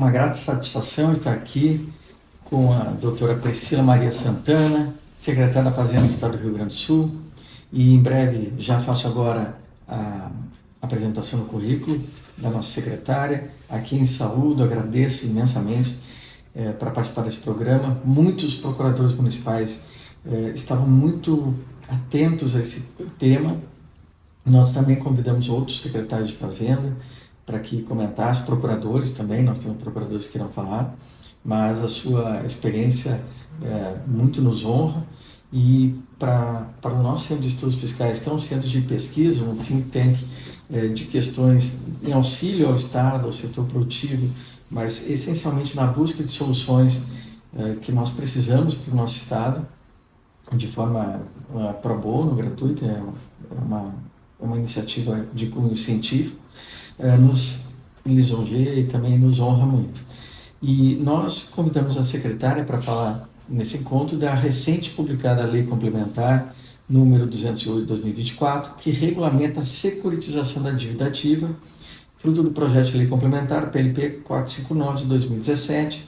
uma grata satisfação estar aqui com a doutora Priscila Maria Santana, secretária da Fazenda do Estado do Rio Grande do Sul, e em breve já faço agora a apresentação do currículo da nossa secretária. Aqui em saúde, agradeço imensamente para participar desse programa. Muitos procuradores municipais estavam muito atentos a esse tema. Nós também convidamos outros secretários de Fazenda para que comentassem, procuradores também, nós temos procuradores que irão falar, mas a sua experiência muito nos honra. E para o nosso Centro de Estudos Fiscais, que é um centro de pesquisa, um think tank de questões em auxílio ao Estado, ao setor produtivo, mas essencialmente na busca de soluções que nós precisamos para o nosso Estado, de forma pro bono, gratuita, é uma iniciativa de cunho científico, nos lisonjeia e também nos honra muito. E nós convidamos a secretária para falar nesse encontro da recente publicada Lei Complementar número 208/2024, que regulamenta a securitização da dívida ativa, fruto do projeto de lei complementar PLP 459 de 2017,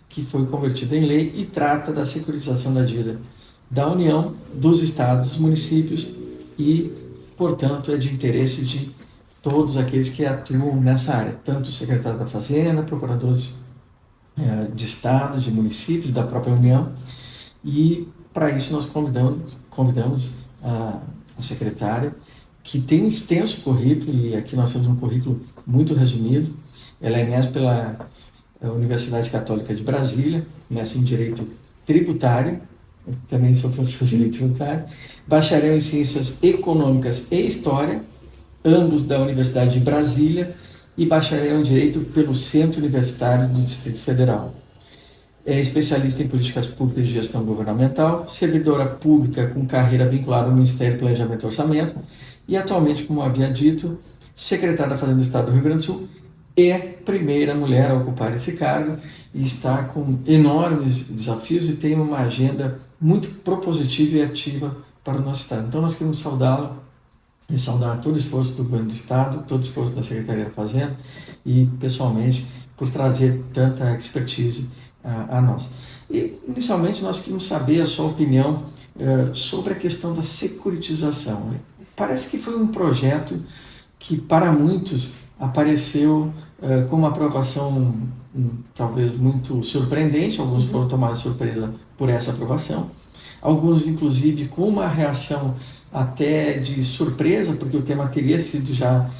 que foi convertido em lei e trata da securitização da dívida da União, dos estados, dos municípios e, portanto, é de interesse de todos aqueles que atuam nessa área, tanto os secretários da Fazenda, procuradores de estados, de municípios, da própria União, e para isso nós convidamos a secretária, que tem um extenso currículo, e aqui nós temos um currículo muito resumido. Ela é mestre pela Universidade Católica de Brasília, mestre em Direito Tributário, eu também sou professor de Direito Tributário, bacharel em Ciências Econômicas e História, ambos da Universidade de Brasília, e bacharel em Direito pelo Centro Universitário do Distrito Federal. É especialista em políticas públicas de gestão governamental, servidora pública com carreira vinculada ao Ministério do Planejamento e Orçamento e atualmente, como havia dito, secretária da Fazenda do Estado do Rio Grande do Sul, é primeira mulher a ocupar esse cargo e está com enormes desafios e tem uma agenda muito propositiva e ativa para o nosso Estado. Então nós queremos saudá-la e saudar todo o esforço do governo do Estado, todo o esforço da Secretaria da Fazenda e, pessoalmente, por trazer tanta expertise a nós. E, inicialmente, nós queríamos saber a sua opinião sobre a questão da securitização. Parece que foi um projeto que, para muitos, apareceu com uma aprovação talvez muito surpreendente, alguns foram tomados de surpresa por essa aprovação, alguns, inclusive, com uma reação até de surpresa, porque o tema teria sido já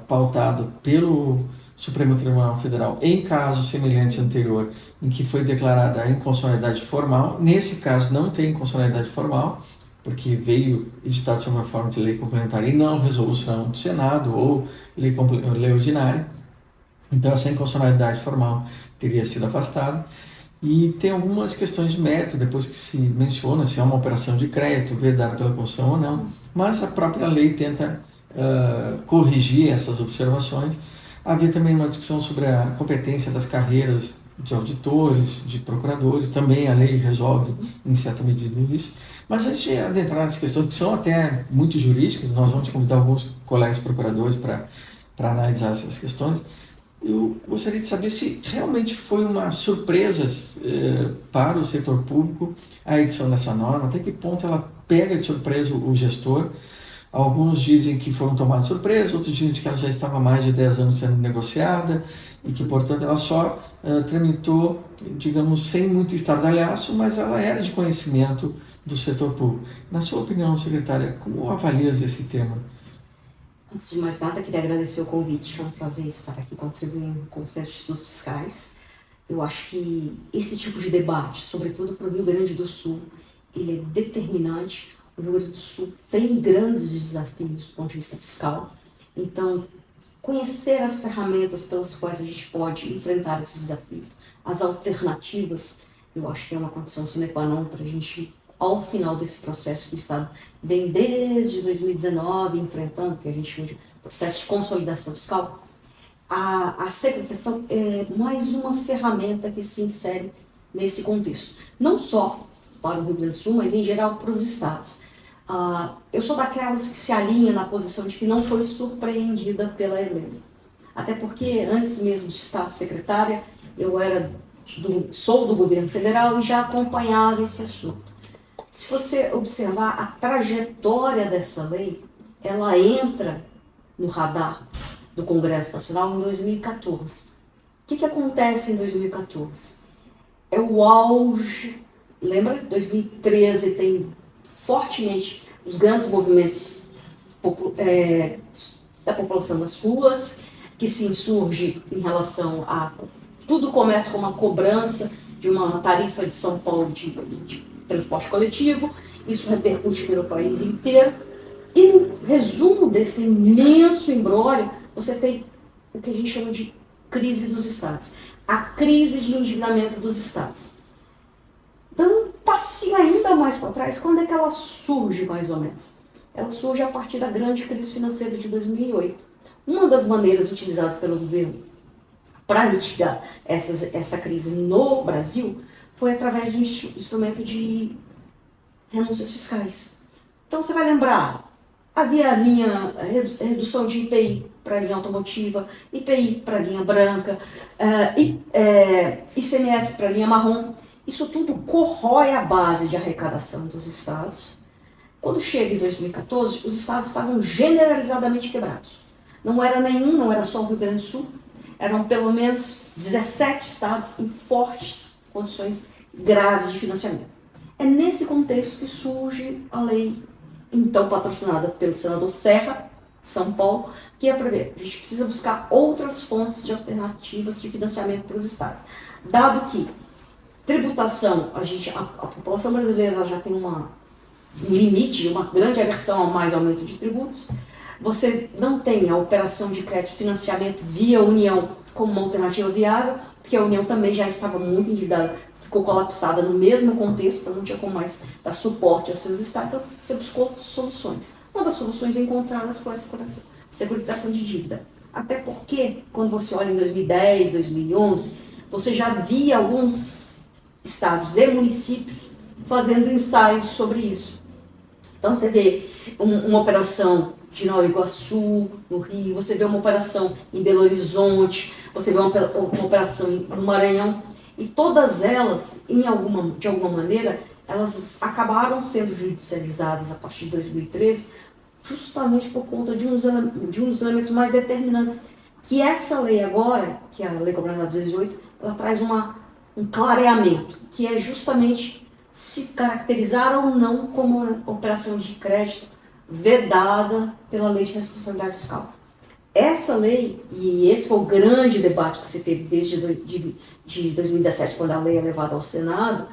pautado pelo Supremo Tribunal Federal em caso semelhante anterior, em que foi declarada a inconstitucionalidade formal. Nesse caso não tem inconstitucionalidade formal, porque veio editado sob uma forma de lei complementar e não resolução do Senado ou lei ordinária. Então essa inconstitucionalidade formal teria sido afastada. E tem algumas questões de mérito, depois que se menciona se é uma operação de crédito vedada pela Constituição ou não, mas a própria lei tenta corrigir essas observações. Havia também uma discussão sobre a competência das carreiras de auditores, de procuradores, também a lei resolve em certa medida isso. Mas antes de adentrar nessas questões, que são até muito jurídicas, nós vamos convidar alguns colegas procuradores para analisar essas questões. Eu gostaria de saber se realmente foi uma surpresa para o setor público a edição dessa norma, até que ponto ela pega de surpresa o gestor. Alguns dizem que foram tomados de surpresa, outros dizem que ela já estava há mais de 10 anos sendo negociada e que, portanto, ela só tramitou, digamos, sem muito estardalhaço, mas ela era de conhecimento do setor público. Na sua opinião, secretária, como avalias esse tema? Antes de mais nada, queria agradecer o convite, é um prazer estar aqui contribuindo com o Centro de Estudos Fiscais. Eu acho que esse tipo de debate, sobretudo para o Rio Grande do Sul, ele é determinante. O Rio Grande do Sul tem grandes desafios do ponto de vista fiscal, então conhecer as ferramentas pelas quais a gente pode enfrentar esses desafios, as alternativas, eu acho que é uma condição sine qua non para a gente, ao final desse processo que o Estado vem desde 2019 enfrentando, que a gente chama de processo de consolidação fiscal, a securitização é mais uma ferramenta que se insere nesse contexto. Não só para o Rio Grande do Sul, mas em geral para os estados. Eu sou daquelas que se alinha na posição de que não foi surpreendida pela Helena. Até porque, antes mesmo de estar secretária, sou do governo federal e já acompanhava esse assunto. Se você observar a trajetória dessa lei, ela entra no radar do Congresso Nacional em 2014. O que acontece em 2014? É o auge, lembra? 2013 tem fortemente os grandes movimentos da população nas ruas, que se insurge em relação a... Tudo começa com uma cobrança de uma tarifa de São Paulo de transporte coletivo, isso repercute pelo país inteiro, e no resumo desse imenso imbróglio, você tem o que a gente chama de crise dos estados, a crise de endividamento dos estados. Dando um passinho ainda mais para trás, quando é que ela surge mais ou menos? Ela surge a partir da grande crise financeira de 2008. Uma das maneiras utilizadas pelo governo para mitigar essa crise no Brasil foi através do instrumento de renúncias fiscais. Então você vai lembrar, havia a linha, redução de IPI para a linha automotiva, IPI para a linha branca, ICMS para a linha marrom. Isso tudo corrói a base de arrecadação dos estados. Quando chega em 2014, os estados estavam generalizadamente quebrados. Não era só o Rio Grande do Sul, eram pelo menos 17 estados em fortes condições graves de financiamento. É nesse contexto que surge a lei, então patrocinada pelo senador Serra, de São Paulo, que é para ver, a gente precisa buscar outras fontes de alternativas de financiamento para os estados. Dado que tributação, a população brasileira já tem um limite, uma grande aversão a mais aumento de tributos, você não tem a operação de crédito e financiamento via União como uma alternativa viável, porque a União também já estava muito endividada, ficou colapsada no mesmo contexto, então não tinha como mais dar suporte aos seus estados, então você buscou soluções. Uma das soluções encontradas foi a securitização de dívida. Até porque, quando você olha em 2010, 2011, você já via alguns estados e municípios fazendo ensaios sobre isso. Então você vê uma operação de Nova Iguaçu, no Rio, você vê uma operação em Belo Horizonte, você vê uma operação no Maranhão, e todas elas, de alguma maneira, elas acabaram sendo judicializadas a partir de 2013, justamente por conta de uns elementos mais determinantes, que essa lei agora, que é a Lei Complementar 218, ela traz um clareamento, que é justamente se caracterizar ou não como uma operação de crédito vedada pela Lei de Responsabilidade Fiscal. Essa lei, e esse foi o grande debate que se teve desde de 2017, quando a lei é levada ao Senado,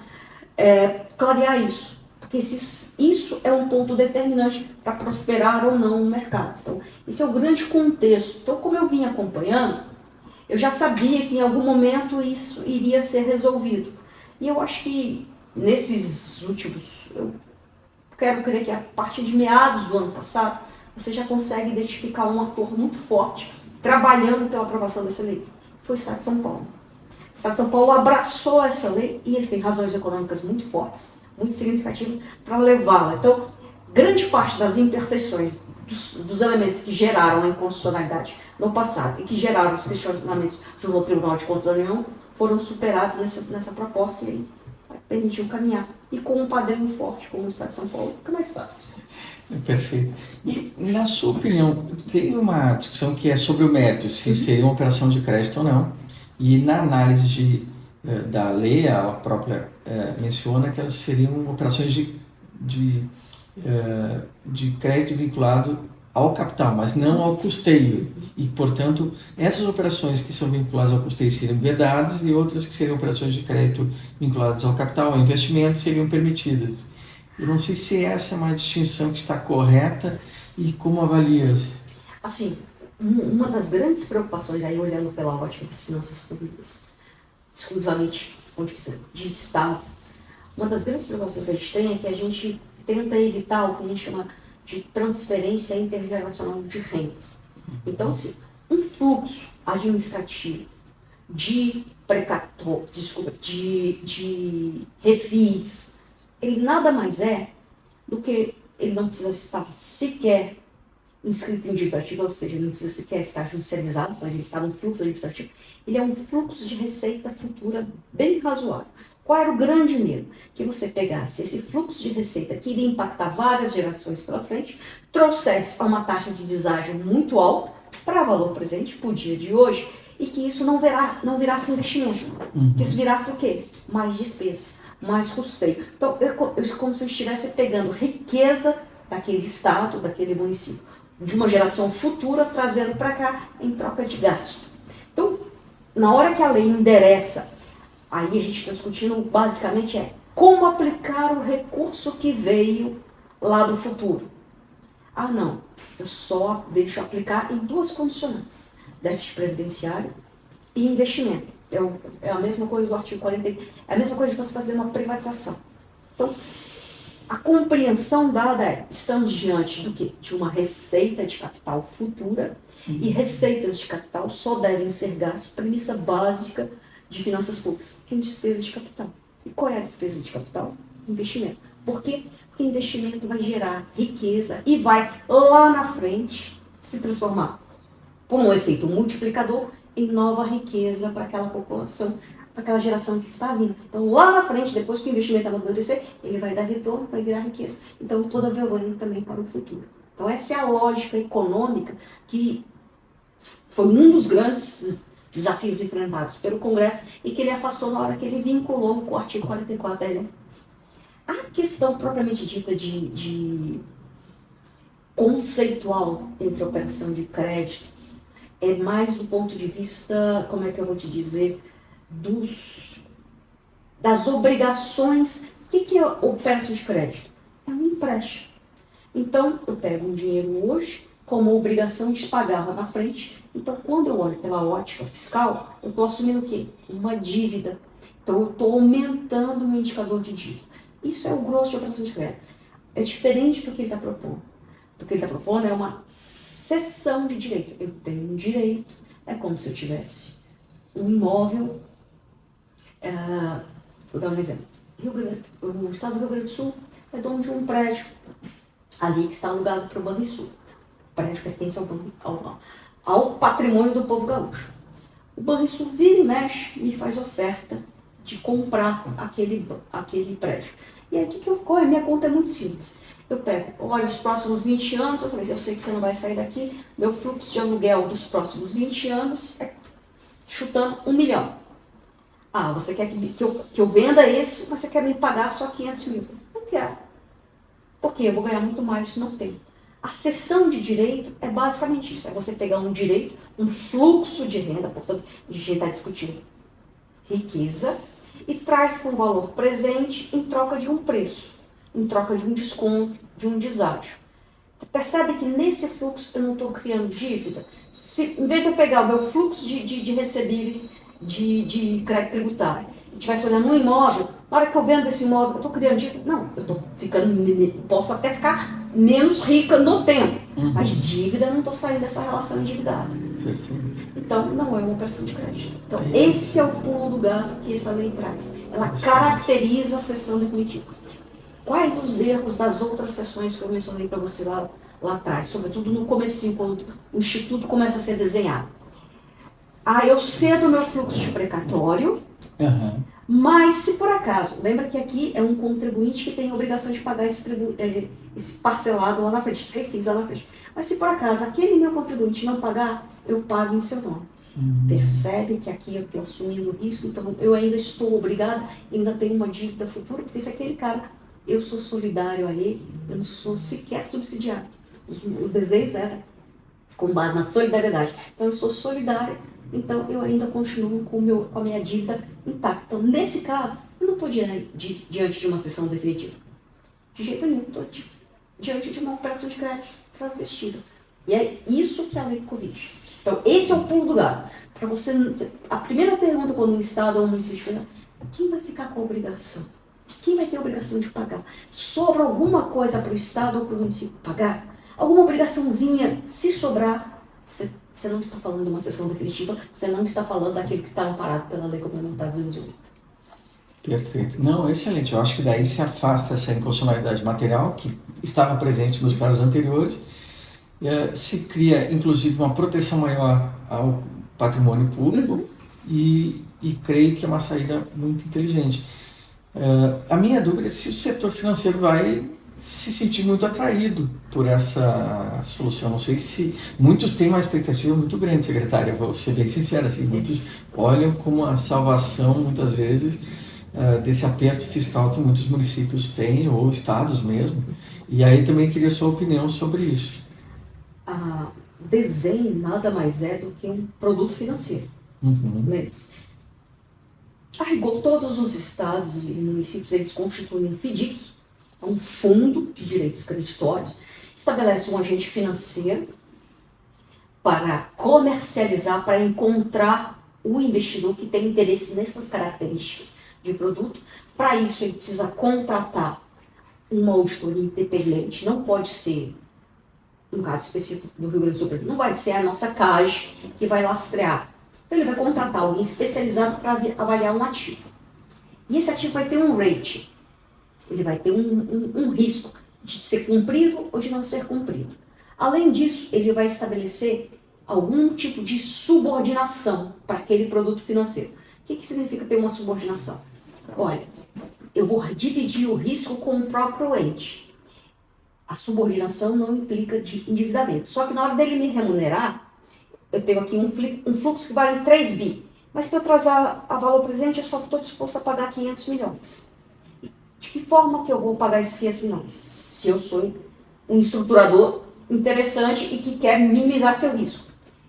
clarear isso. Porque isso é um ponto determinante para prosperar ou não o mercado. Então, esse é o grande contexto. Então, como eu vim acompanhando, eu já sabia que em algum momento isso iria ser resolvido. E eu acho que nesses últimos... Eu quero crer que a partir de meados do ano passado, você já consegue identificar um ator muito forte trabalhando pela aprovação dessa lei. Foi o Estado de São Paulo. O Estado de São Paulo abraçou essa lei e ele tem razões econômicas muito fortes, muito significativas para levá-la. Então, grande parte das imperfeições, dos elementos que geraram a inconstitucionalidade no passado e que geraram os questionamentos junto ao Tribunal de Contas da União foram superados nessa proposta e aí permitiu caminhar. E com um padrão forte como o Estado de São Paulo, fica mais fácil. Perfeito. E, na sua opinião, tem uma discussão que é sobre o mérito, se seria uma operação de crédito ou não. E na análise da lei, a própria menciona que elas seriam operações de crédito vinculado ao capital, mas não ao custeio. E, portanto, essas operações que são vinculadas ao custeio seriam vedadas e outras que seriam operações de crédito vinculadas ao capital, ao investimento, seriam permitidas. Eu não sei se essa é uma distinção que está correta e como avalia-se. Assim, uma das grandes preocupações, aí olhando pela ótica das finanças públicas, exclusivamente do ponto de vista de Estado, uma das grandes preocupações que a gente tem é que a gente tenta evitar o que a gente chama de transferência intergeracional de rendas. Então, assim, um fluxo administrativo de de refis, ele nada mais é do que ele não precisa estar sequer inscrito em dívida ativa, ou seja, não precisa sequer estar judicializado, mas ele está num fluxo administrativo, ele é um fluxo de receita futura bem razoável. Qual era o grande medo? Que você pegasse esse fluxo de receita que iria impactar várias gerações pela frente, trouxesse a uma taxa de deságio muito alta para valor presente, para o dia de hoje, e que isso não virasse investimento. Que isso virasse o quê? Mais despesa, mais custeio. Então, é como se eu estivesse pegando riqueza daquele estado, daquele município, de uma geração futura, trazendo para cá em troca de gasto. Então, na hora que a lei endereça, aí a gente está discutindo basicamente como aplicar o recurso que veio lá do futuro. Ah, não, eu só deixo aplicar em duas condicionantes: déficit previdenciário e investimento. É a mesma coisa do artigo 40, é a mesma coisa de você fazer uma privatização. Então, a compreensão dada é: estamos diante do quê? De uma receita de capital futura, e receitas de capital só devem ser gastos, premissa básica de finanças públicas, em despesa de capital. E qual é a despesa de capital? Investimento. Por quê? Porque investimento vai gerar riqueza e vai lá na frente se transformar por um efeito multiplicador em nova riqueza para aquela população, para aquela geração que está vindo. Então, lá na frente, depois que o investimento amadurecer, ele vai dar retorno, vai virar riqueza. Então, toda vergonha também para o futuro. Então, essa é a lógica econômica que foi um dos grandes desafios enfrentados pelo Congresso e que ele afastou na hora que ele vinculou com o artigo 44 da LE. A questão propriamente dita de conceitual entre a operação de crédito é mais do ponto de vista, como é que eu vou te dizer, das obrigações. O que é operação de crédito? É um empréstimo. Então, eu pego um dinheiro hoje como obrigação de pagar lá na frente. Então, quando eu olho pela ótica fiscal, eu estou assumindo o quê? Uma dívida. Então, eu estou aumentando o meu indicador de dívida. Isso é o grosso de operação de crédito. É diferente do que ele está propondo. O que ele está propondo é uma cessão de direito. Eu tenho um direito, é como se eu tivesse um imóvel. Vou dar um exemplo. O estado do Rio Grande do Sul é dono de um prédio ali que está alugado para o Banrisul. O prédio pertence ao patrimônio do povo gaúcho. O Banrisul vira e mexe, me faz oferta de comprar aquele prédio. E aí, qual é? Minha conta é muito simples. Eu pego, olha, os próximos 20 anos, eu falei, eu sei que você não vai sair daqui, meu fluxo de aluguel dos próximos 20 anos é chutando 1 milhão. Ah, você quer que eu venda esse, mas você quer me pagar só 500 mil? Não quero. Porque eu vou ganhar muito mais no tempo. A cessão de direito é basicamente isso, é você pegar um direito, um fluxo de renda, portanto, a gente está discutindo riqueza, e traz para um valor presente em troca de um preço, em troca de um desconto, de um deságio. Percebe que nesse fluxo eu não estou criando dívida? Em vez de eu pegar o meu fluxo de recebíveis de crédito tributário, e estivesse olhando no imóvel, na hora que eu vendo esse imóvel, eu estou criando dívida? Não, eu estou posso até ficar menos rica no tempo, mas dívida eu não estou saindo dessa relação endividada. Então, não é uma operação de crédito. Então, esse é o pulo do gato que essa lei traz. Ela caracteriza a cessão definitiva. Quais os erros das outras sessões que eu mencionei para você lá atrás, sobretudo no comecinho, quando o Instituto começa a ser desenhado? Eu cedo o meu fluxo de precatório, mas se por acaso, lembra que aqui é um contribuinte que tem a obrigação de pagar esse parcelado lá na frente, esse refis lá na frente. Mas se por acaso aquele meu contribuinte não pagar, eu pago em seu nome. Percebe que aqui eu estou assumindo risco, então eu ainda estou obrigada, ainda tenho uma dívida futura, porque se aquele cara, eu sou solidário a ele, eu não sou sequer subsidiário. Os desejos eram com base na solidariedade. Então eu sou solidária, então eu ainda continuo com a minha dívida intacta. Então nesse caso, eu não estou diante de uma cessão definitiva. De jeito nenhum, estou diante de uma operação de crédito transvestida. E é isso que a lei corrige. Então esse é o pulo do gato. Para você, a primeira pergunta quando o Estado ou o município fala, quem vai ficar com a obrigação? Quem vai ter a obrigação de pagar? Sobra alguma coisa para o Estado ou para o município pagar? Alguma obrigaçãozinha, se sobrar, você não está falando de uma cessão definitiva, você não está falando daquele que está amparado pela Lei Complementar 218. Perfeito. Não, excelente. Eu acho que daí se afasta essa inconstitucionalidade material que estava presente nos casos anteriores se cria, inclusive, uma proteção maior ao patrimônio público e creio que é uma saída muito inteligente. A minha dúvida é se o setor financeiro vai se sentir muito atraído por essa solução. Não sei se muitos têm uma expectativa muito grande, secretária, vou ser bem sincero, assim, muitos olham como a salvação, muitas vezes, desse aperto fiscal que muitos municípios têm, ou estados mesmo. E aí também queria a sua opinião sobre isso. Desenho nada mais é do que um produto financeiro. Lembre-se. A rigor, todos os estados e municípios, eles constituem um FDIC, um fundo de direitos creditórios, estabelece um agente financeiro para comercializar, para encontrar o investidor que tem interesse nessas características de produto. Para isso, ele precisa contratar uma auditoria independente, não pode ser, no caso específico do Rio Grande do Sul, não vai ser a nossa CAGE que vai lastrear. Então ele vai contratar alguém especializado para avaliar um ativo. E esse ativo vai ter um rating, ele vai ter um risco de ser cumprido ou de não ser cumprido. Além disso, ele vai estabelecer algum tipo de subordinação para aquele produto financeiro. O que significa ter uma subordinação? Olha, eu vou dividir o risco com o próprio ente. A subordinação não implica de endividamento. Só que na hora dele me remunerar, eu tenho aqui um fluxo que vale 3 bi. Mas para eu trazer a valor presente, eu só estou disposto a pagar 500 milhões. De que forma que eu vou pagar esses 500 milhões? Se eu sou um estruturador interessante e que quer minimizar seu risco.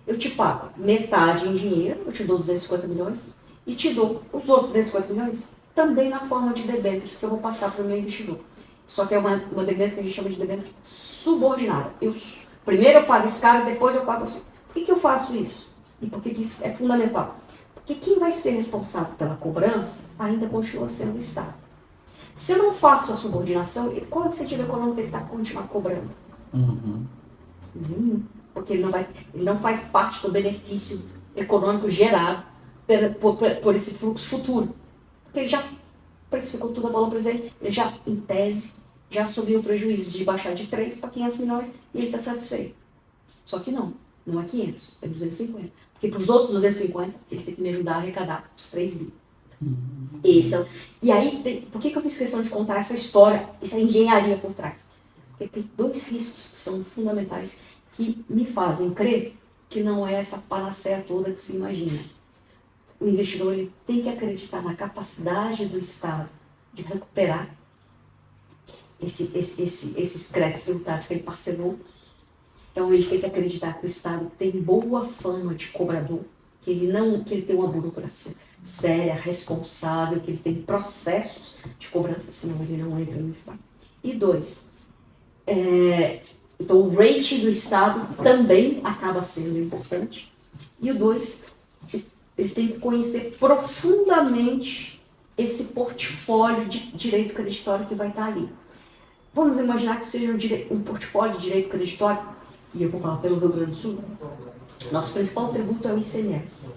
Eu te pago metade em dinheiro, eu te dou 250 milhões, e te dou os outros 250 milhões também na forma de debêntures que eu vou passar para o meu investidor. Só que é uma debênture que a gente chama de debênture subordinada. Primeiro eu pago esse cara, depois eu pago assim. Por que eu faço isso? E por que isso é fundamental? Porque quem vai ser responsável pela cobrança ainda continua sendo o Estado. Se eu não faço a subordinação, qual é o incentivo econômico que ele está continuar cobrando? Porque ele não faz parte do benefício econômico gerado por esse fluxo futuro. Porque ele já precificou tudo a valor presente, ele já, em tese, já assumiu o prejuízo de baixar de 3 para 500 milhões e ele está satisfeito. Só que não é 500, é 250. Porque para os outros 250, ele tem que me ajudar a arrecadar os 3 bi. E aí, por que eu fiz questão de contar essa história, essa engenharia por trás? Porque tem 2 riscos que são fundamentais que me fazem crer que não é essa panaceia toda que se imagina. O investidor ele tem que acreditar na capacidade do Estado de recuperar esses créditos tributários que ele parcelou. Então ele tem que acreditar que o Estado tem boa fama de cobrador, que ele tem uma burocracia séria, responsável, que ele tem processos de cobrança, senão ele não entra no Estado. E 2, então o rating do Estado também acaba sendo importante. E o 2, ele tem que conhecer profundamente esse portfólio de direito creditório que vai estar ali. Vamos imaginar que seja um portfólio de direito creditório, e eu vou falar pelo Rio Grande do Sul. Nosso principal tributo é o ICMS.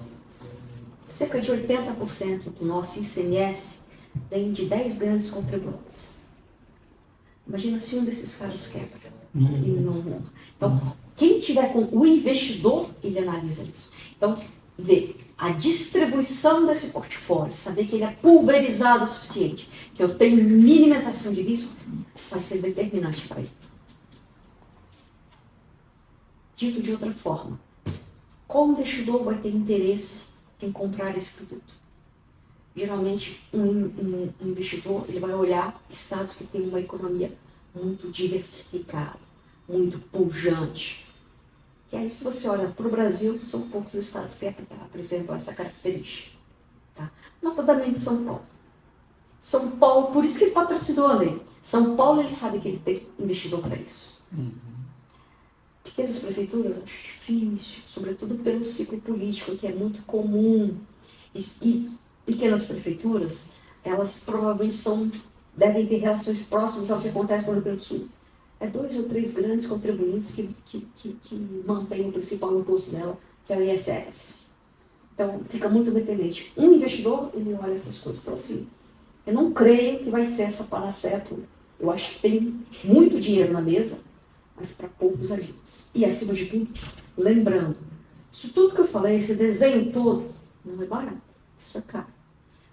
Cerca de 80% do nosso ICMS vem de 10 grandes contribuintes. Imagina se um desses caras quebra. Então, quem tiver com o investidor, ele analisa isso. Então, vê a distribuição desse portfólio, saber que ele é pulverizado o suficiente, que eu tenho minimização de risco, vai ser determinante para ele. Dito de outra forma, qual investidor vai ter interesse em comprar esse produto? Geralmente, um investidor ele vai olhar estados que têm uma economia muito diversificada, muito pujante. E aí, se você olha para o Brasil, são poucos estados que apresentam essa característica. Tá? Notadamente São Paulo. São Paulo, por isso que ele patrocinou a lei. São Paulo, ele sabe que ele tem investidor para isso. Pequenas prefeituras, acho difícil, sobretudo pelo ciclo político, que é muito comum. E pequenas prefeituras, elas provavelmente devem ter relações próximas ao que acontece no Rio Grande do Sul. É 2 ou 3 grandes contribuintes que mantêm o principal imposto dela, que é o ISS. Então, fica muito dependente. Um investidor, ele olha essas coisas. Então, assim, eu não creio que vai ser essa panaceia toda. Eu acho que tem muito dinheiro na mesa, mas para poucos agentes. E, acima de tudo, lembrando, isso tudo que eu falei, esse desenho todo, não é barato, isso é caro.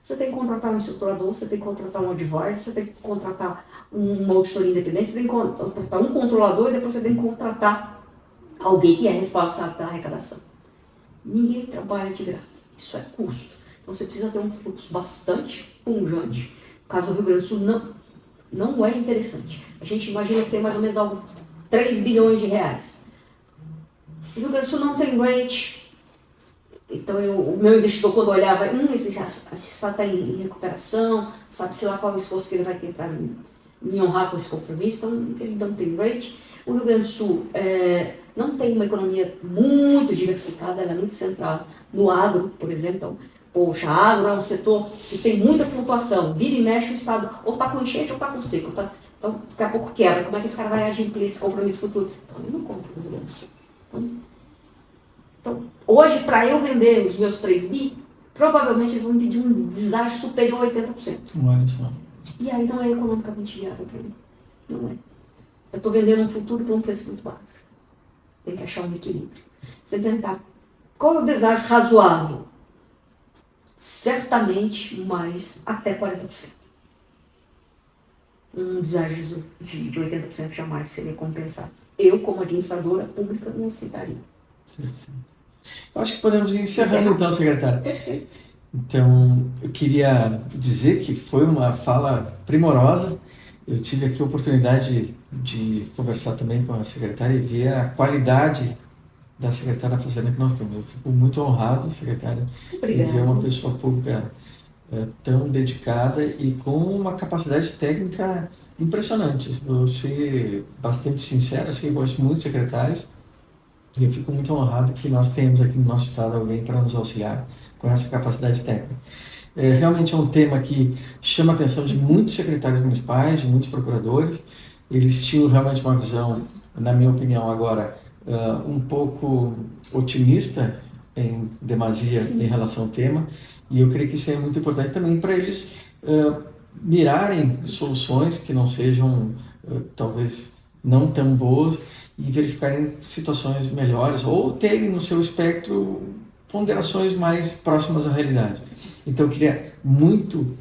Você tem que contratar um estruturador, você tem que contratar um advisor, você tem que contratar uma auditoria independente, você tem que contratar um controlador e depois você tem que contratar alguém que é responsável pela arrecadação. Ninguém trabalha de graça, isso é custo. Então você precisa ter um fluxo bastante pungente. No caso do Rio Grande do Sul, não é interessante. A gente imagina que tem mais ou menos algo 3 bilhões de reais. O Rio Grande do Sul não tem rate. Então, o meu investidor, quando olhava, esse está em recuperação, sabe-se lá qual o esforço que ele vai ter para me honrar com esse compromisso, então ele não tem rate. O Rio Grande do Sul não tem uma economia muito diversificada, ela é muito centrada no agro, por exemplo. Então, poxa, agro é um setor que tem muita flutuação, vira e mexe o Estado, ou está com enchente ou está com seco. Então, daqui a pouco quebra. Como é que esse cara vai agir por esse compromisso futuro? Então, ele não compra no Rio Grande do Sul. Então, hoje, para eu vender os meus 3 bi, provavelmente eles vão me pedir um deságio superior a 80%. Olha só. E aí não é economicamente viável para mim. Não é. Eu estou vendendo um futuro por um preço muito baixo. Tem que achar um equilíbrio. Você perguntar, qual é o deságio razoável? Certamente mais até 40%. Um deságio de 80% jamais seria compensado. Eu, como administradora pública, não aceitaria. Eu acho que podemos ir encerrando então, secretário. Perfeito. Então, eu queria dizer que foi uma fala primorosa. Eu tive aqui a oportunidade de conversar também com a secretária e ver a qualidade da secretária da Fazenda que nós temos. Eu fico muito honrado, secretária, Obrigada. em ver uma pessoa pública tão dedicada e com uma capacidade técnica impressionante. Vou ser bastante sincero, acho que eu gosto muito de secretários e eu fico muito honrado que nós tenhamos aqui no nosso estado alguém para nos auxiliar com essa capacidade técnica. Realmente é um tema que chama a atenção de muitos secretários municipais, de muitos procuradores. Eles tinham realmente uma visão, na minha opinião agora, um pouco otimista em demasia em relação ao tema, e eu creio que isso é muito importante também para eles mirarem soluções que não sejam, talvez, não tão boas e verificarem situações melhores ou terem no seu espectro ponderações mais próximas à realidade. Então, eu queria muito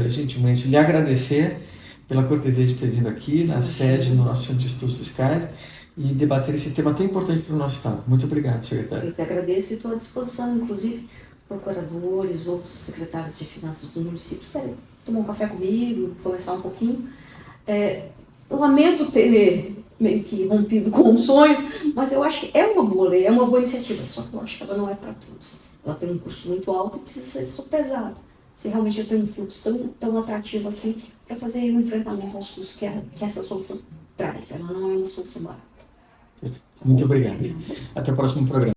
gentilmente lhe agradecer pela cortesia de ter vindo aqui na sede, no nosso Centro de Estudos Fiscais, e debater esse tema tão importante para o nosso Estado. Muito obrigado, secretário. Eu que agradeço e estou à disposição, inclusive, procuradores, outros secretários de finanças do município, se tomar um café comigo, conversar um pouquinho. Eu lamento ter meio que rompido com os sonhos, mas eu acho que é uma boa lei, é uma boa iniciativa, só que eu acho que ela não é para todos. Ela tem um custo muito alto e precisa ser sopesada. Se realmente eu tenho um fluxo tão atrativo assim, para fazer um enfrentamento aos custos que essa solução traz. Ela não é uma solução barata. Muito obrigado. Até o próximo programa.